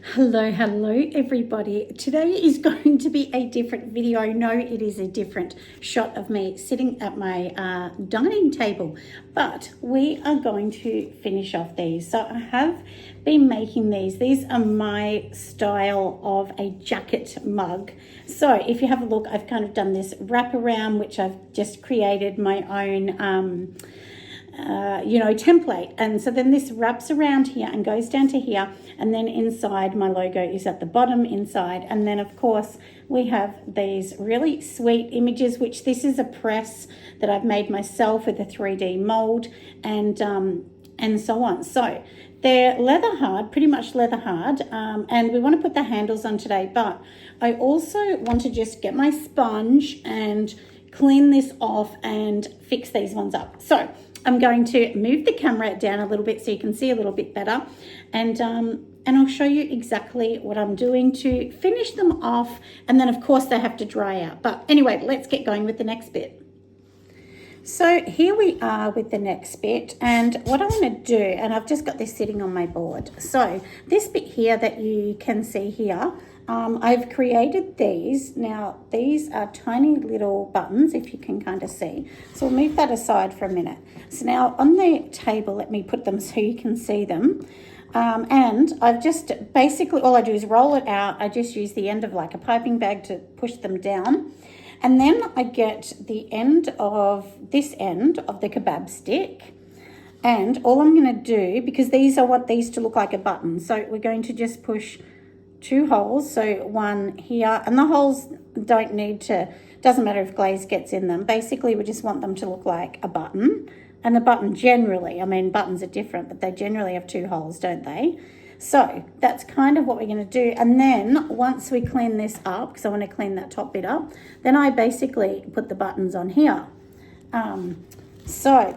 Hello everybody. Today is going to be a different video. No, it is a different shot of me sitting at my dining table, but we are going to finish off these. So I have been making these. These are my style of a jacket mug. So if you have a look, I've kind of done this wraparound, which I've just created my own template. And so then this wraps around here and goes down to here. And then inside, my logo is at the bottom inside. And then of course we have these really sweet images, which this is a press that I've made myself with a 3D mold and so on. So they're leather hard, pretty much leather hard. And we want to put the handles on today, but I also want to just get my sponge and clean this off and fix these ones up. So I'm going to move the camera down a little bit so you can see a little bit better, and I'll show you exactly what I'm doing to finish them off, and then of course they have to dry out. But anyway, let's get going with the next bit. So here we are with the next bit, and what I want to do, and I've just got this sitting on my board. So this bit here that you can see here, I've created these. Now these are tiny little buttons, if you can kind of see. So we'll move that aside for a minute. So now on the table, let me put them so you can see them. And I've just basically, all I do is roll it out. I just use the end of like a piping bag to push them down. And then I get the end of this end of the kebab stick. And all I'm going to do, because I want these to look like a button. So we're going to just push 2 holes. So one here, and the holes don't need to, doesn't matter if glaze gets in them. Basically, we just want them to look like a button. And the button generally, I mean, buttons are different, but they generally have 2 holes, don't they? So that's kind of what we're going to do. And then once we clean this up, because I want to clean that top bit up, then I basically put the buttons on here.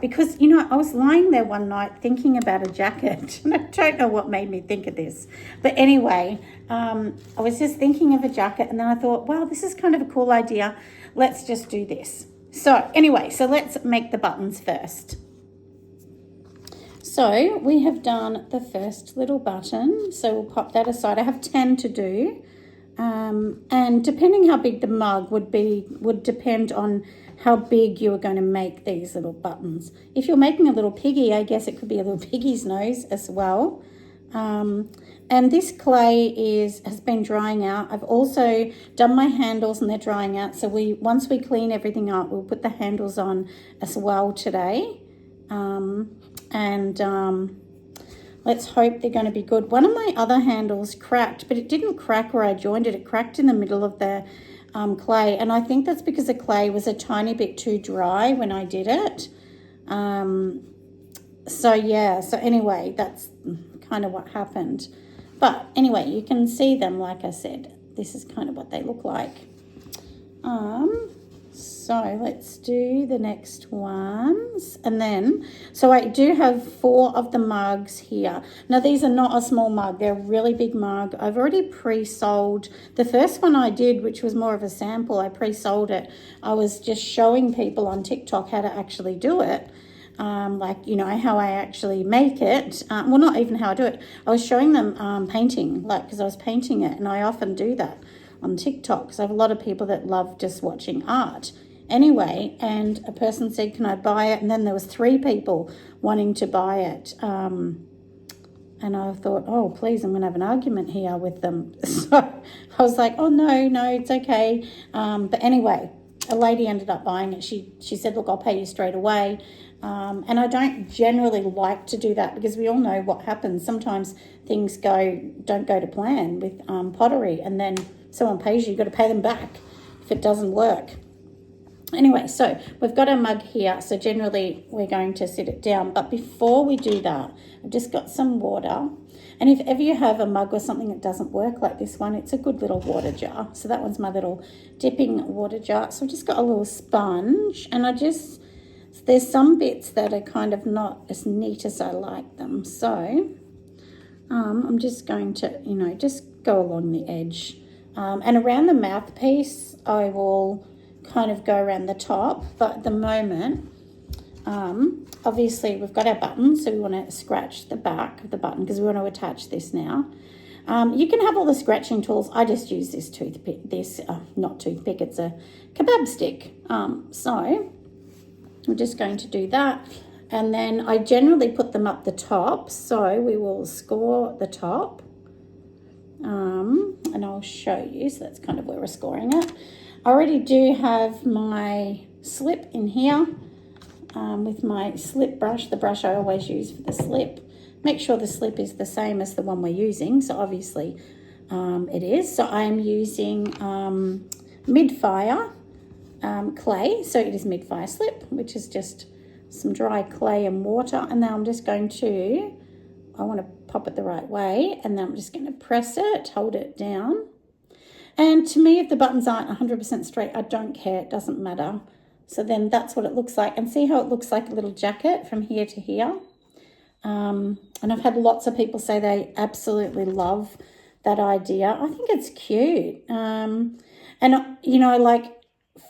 Because, I was lying there one night thinking about a jacket, and I don't know what made me think of this. But anyway, I was just thinking of a jacket, and then I thought, wow, this is kind of a cool idea. Let's just do this. So anyway, so let's make the buttons first. So we have done the first little button. So we'll pop that aside. I have 10 to do. And depending how big the mug would depend on how big you are going to make these little buttons. If you're making a little piggy, I guess it could be a little piggy's nose as well. And this clay has been drying out. I've also done my handles and they're drying out. So once we clean everything up, we'll put the handles on as well today. Let's hope they're going to be good. One of my other handles cracked, but it didn't crack where I joined it. It cracked in the middle of the clay. And I think that's because the clay was a tiny bit too dry when I did it. So anyway, that's kind of what happened. But anyway, you can see them, like I said. This is kind of what they look like. So let's do the next ones. And then, so I do have 4 of the mugs here. Now, these are not a small mug. They're a really big mug. I've already pre-sold. The first one I did, which was more of a sample, I pre-sold it. I was just showing people on TikTok how to actually do it. How I actually make it. Well, not even how I do it. I was showing them painting, because I was painting it. And I often do that on TikTok because I have a lot of people that love just watching art. Anyway, and a person said, can I buy it? And then there was 3 people wanting to buy it. And I thought, oh, please, I'm going to have an argument here with them. So I was like, oh, no, it's okay. But anyway, a lady ended up buying it. She said, look, I'll pay you straight away. And I don't generally like to do that because we all know what happens. Sometimes things don't go to plan with pottery, and then someone pays you, you've got to pay them back if it doesn't work. Anyway, so we've got our mug here. So generally we're going to sit it down. But before we do that, I've just got some water. And if ever you have a mug or something that doesn't work like this one, it's a good little water jar. So that one's my little dipping water jar. So I've just got a little sponge, and there's some bits that are kind of not as neat as I like them. So I'm just going to, just go along the edge. And around the mouthpiece, I will kind of go around the top. But at the moment, obviously we've got our button, so we want to scratch the back of the button because we want to attach this now. You can have all the scratching tools. I just use this toothpick, not toothpick, it's a kebab stick. So I'm just going to do that. And then I generally put them up the top. So we will score the top. And I'll show you. So that's kind of where we're scoring it. I already do have my slip in here with my slip brush, the brush I always use for the slip. Make sure the slip is the same as the one we're using. So obviously it is. So I am using mid-fire clay. So it is mid-fire slip, which is just some dry clay and water. And now I'm just going to, I want to pop it the right way. And then I'm just going to press it, hold it down. And to me, if the buttons aren't 100% straight, I don't care. It doesn't matter. So then that's what it looks like. And see how it looks like a little jacket from here to here? And I've had lots of people say they absolutely love that idea. I think it's cute. And, you know, like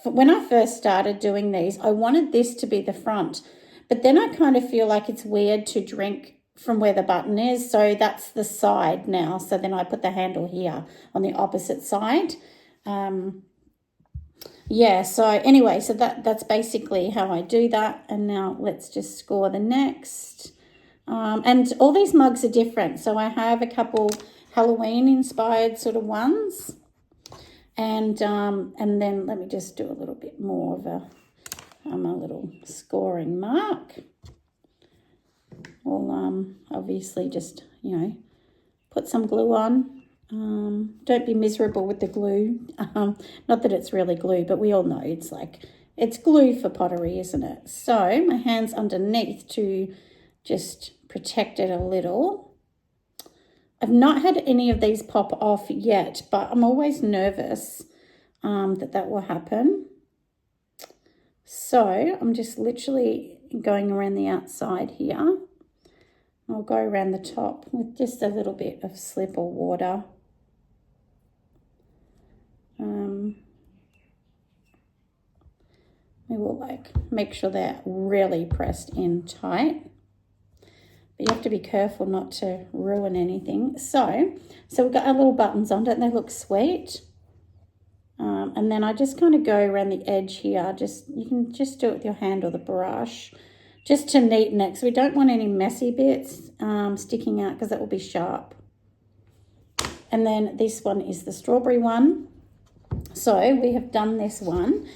when I first started doing these, I wanted this to be the front. But then I kind of feel like it's weird to drink from where the button is. So that's the side now. So then I put the handle here on the opposite side. Yeah, so anyway, so that's basically how I do that. And now let's just score the next. And all these mugs are different. So I have a couple Halloween inspired sort of ones. And then let me just do a little bit more of a little scoring mark. We'll obviously just, you know, put some glue on. Don't be miserable with the glue. Not that it's really glue, but we all know it's glue for pottery, isn't it? So my hand's underneath to just protect it a little. I've not had any of these pop off yet, but I'm always nervous that will happen. So I'm just literally going around the outside here. I'll go around the top with just a little bit of slip or water. We will make sure they're really pressed in tight. But you have to be careful not to ruin anything. So we've got our little buttons on. Don't they look sweet? And then I just kind of go around the edge here. You can just do it with your hand or the brush, just to neaten it. So we don't want any messy bits sticking out because that will be sharp. And then this one is the strawberry one. So we have done this one.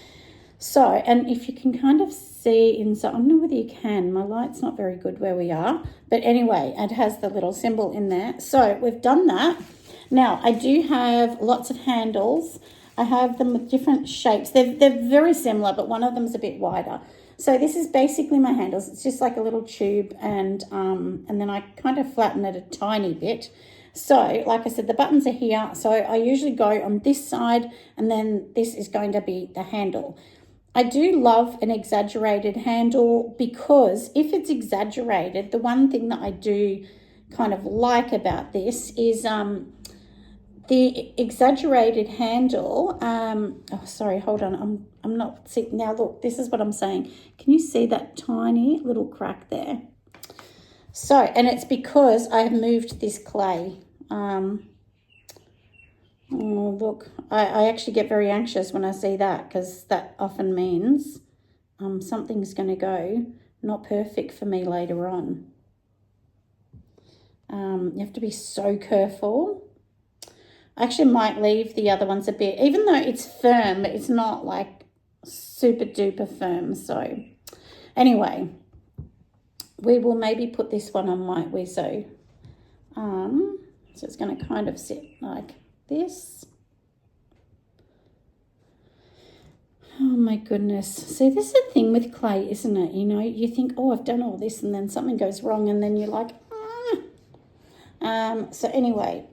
So, and if you can kind of see inside, I don't know whether you can, my light's not very good where we are, but anyway, it has the little symbol in there. So we've done that. Now I do have lots of handles. I have them with different shapes. They're very similar, but one of them is a bit wider. So this is basically my handles. It's just like a little tube, and then I kind of flatten it a tiny bit. So like I said, the buttons are here. So I usually go on this side, and then this is going to be the handle. I do love an exaggerated handle because if it's exaggerated, the one thing that I do kind of like about this is the exaggerated handle. Oh, sorry, hold on. I'm not see now. Look, this is what I'm saying. Can you see that tiny little crack there? So, and it's because I have moved this clay. Oh, look, I actually get very anxious when I see that because that often means something's going to go not perfect for me later on. You have to be so careful. I actually might leave the other ones a bit, even though it's firm, it's not like super duper firm. So anyway, we will maybe put this one on, might we? So it's going to kind of sit like this. Oh my goodness. See, this is the thing with clay, isn't it? You know, you think, oh, I've done all this, and then something goes wrong, and then you're like, so anyway,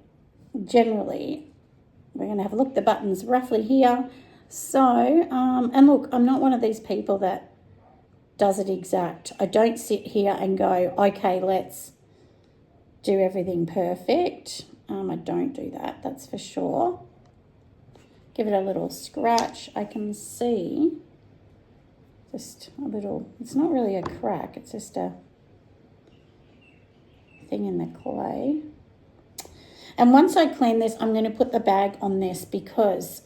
generally, we're going to have a look at the buttons roughly here. So, and look, I'm not one of these people that does it exact. I don't sit here and go, okay, let's do everything perfect. I don't do that, that's for sure. Give it a little scratch. I can see just a little, it's not really a crack, it's just a thing in the clay. And once I clean this, I'm going to put the bag on this because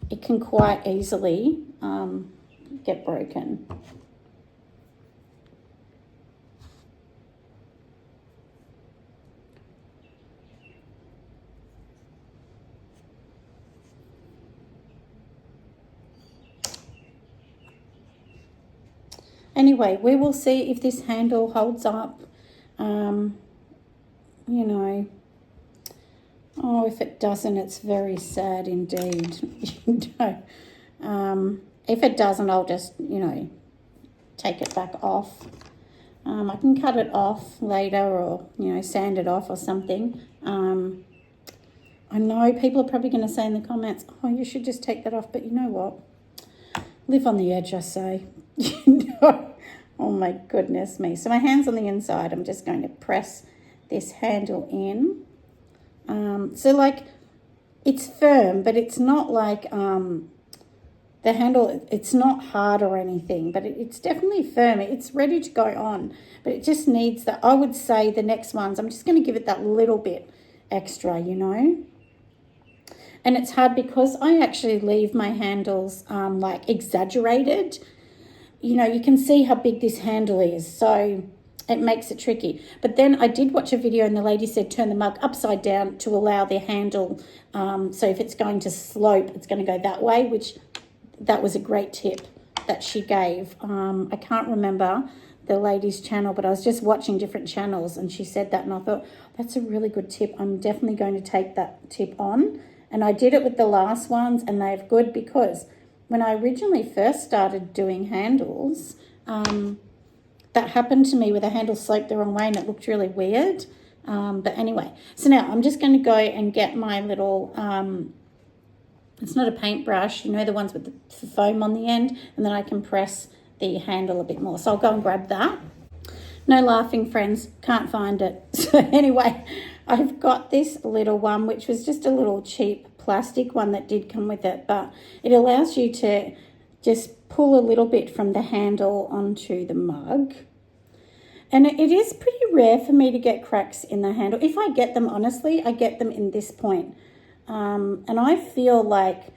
it can quite easily get broken. Anyway, we will see if this handle holds up. You know, oh, if it doesn't, it's very sad indeed. You know, if it doesn't, I'll just, you know, take it back off. I can cut it off later or, you know, sand it off or something. I know people are probably going to say in the comments, oh, you should just take that off. But you know what? Live on the edge, I say. You know? Oh, my goodness me. So my hand's on the inside. I'm just going to press this handle in. So, like, it's firm, but it's not like the handle, it's not hard or anything, but it's definitely firm. It's ready to go on, but it just needs that. I would say the next ones, I'm just going to give it that little bit extra, you know. And it's hard because I actually leave my handles like exaggerated. You know, you can see how big this handle is, so it makes it tricky. But then I did watch a video and the lady said turn the mug upside down to allow the handle, so if it's going to slope, it's going to go that way, which that was a great tip that she gave. I can't remember the lady's channel, but I was just watching different channels and she said that and I thought, that's a really good tip. I'm definitely going to take that tip on. And I did it with the last ones and they're good because when I originally first started doing handles, that happened to me where the handle sloped the wrong way and it looked really weird. But anyway, so now I'm just going to go and get my little, it's not a paintbrush, you know, the ones with the foam on the end, and then I can press the handle a bit more. So I'll go and grab that. No laughing, friends, can't find it. So anyway, I've got this little one, which was just a little cheap plastic one that did come with it, but it allows you to just pull a little bit from the handle onto the mug. And it is pretty rare for me to get cracks in the handle. If I get them, honestly, I get them in this point. And I feel like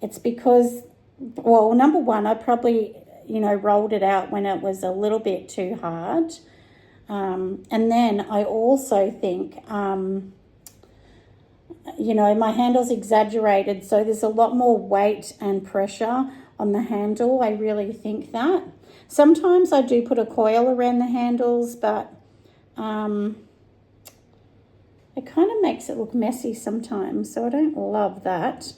it's because, well, number one, I probably, you know, rolled it out when it was a little bit too hard. And then I also think, you know, my handle's exaggerated, so there's a lot more weight and pressure on the handle. I really think that. Sometimes I do put a coil around the handles, but it kind of makes it look messy sometimes, so I don't love that.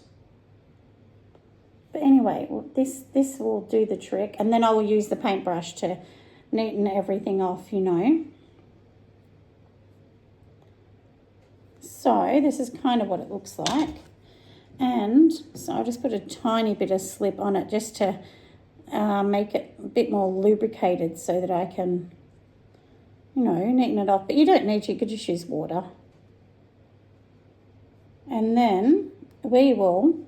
But anyway, this will do the trick, and then I will use the paintbrush to neaten everything off, you know. So this is kind of what it looks like. And so I'll just put a tiny bit of slip on it just to make it a bit more lubricated so that I can, you know, neaten it off. But you don't need to, you could just use water. And then we will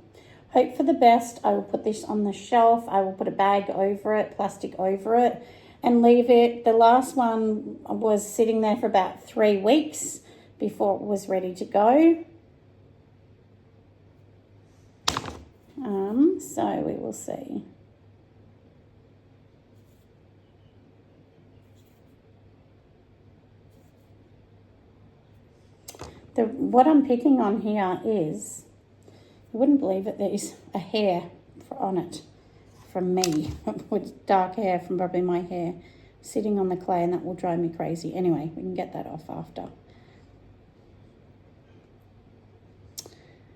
hope for the best. I will put this on the shelf. I will put a bag over it, plastic over it, and leave it. The last one was sitting there for about 3 weeks before it was ready to go. So we will see. What I'm picking on here is, you wouldn't believe it, there's a hair on it from me, with dark hair from probably my hair sitting on the clay, and that will drive me crazy. Anyway, we can get that off after.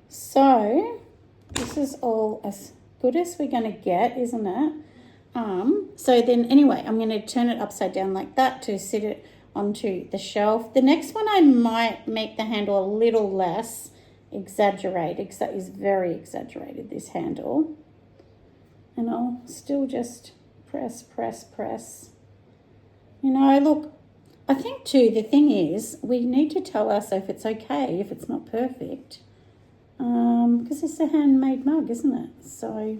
So this is all as good as we're going to get, isn't it? So then anyway, I'm going to turn it upside down like that to sit it onto the shelf. The next one I might make the handle a little less exaggerated, because that is very exaggerated, this handle. And I'll still just press. You know, look, I think too, the thing is, we need to tell ourselves it's okay if it's not perfect. Because it's a handmade mug, isn't it? So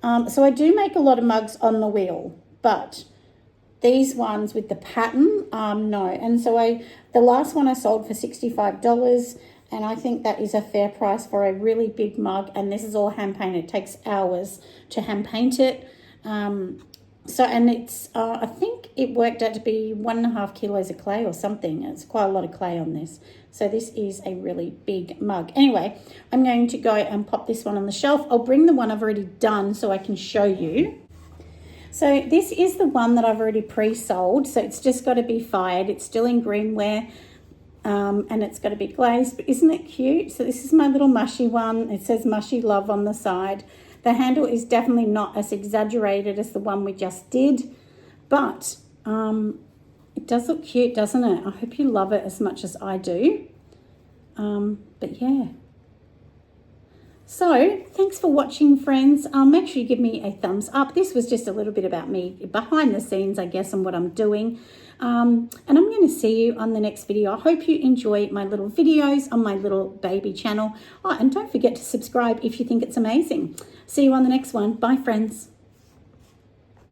I do make a lot of mugs on the wheel, but these ones with the pattern, no. And so the last one I sold for $65, and I think that is a fair price for a really big mug. And this is all hand painted. It takes hours to hand paint it. And it's, I think it worked out to be 1.5 kilos of clay or something. It's quite a lot of clay on this. So this is a really big mug. Anyway, I'm going to go and pop this one on the shelf. I'll bring the one I've already done so I can show you. So this is the one that I've already pre-sold. So it's just got to be fired. It's still in greenware. And it's got to be glazed, but isn't it cute? So this is my little mushy one. It says mushy love on the side. The handle is definitely not as exaggerated as the one we just did, but it does look cute, doesn't it? I hope you love it as much as I do. But yeah. So thanks for watching, friends. Make sure you give me a thumbs up. This was just a little bit about me behind the scenes, I guess, and what I'm doing. And I'm going to see you on the next video. I hope you enjoy my little videos on my little baby channel. Oh, and don't forget to subscribe if you think it's amazing. See you on the next one. Bye, friends.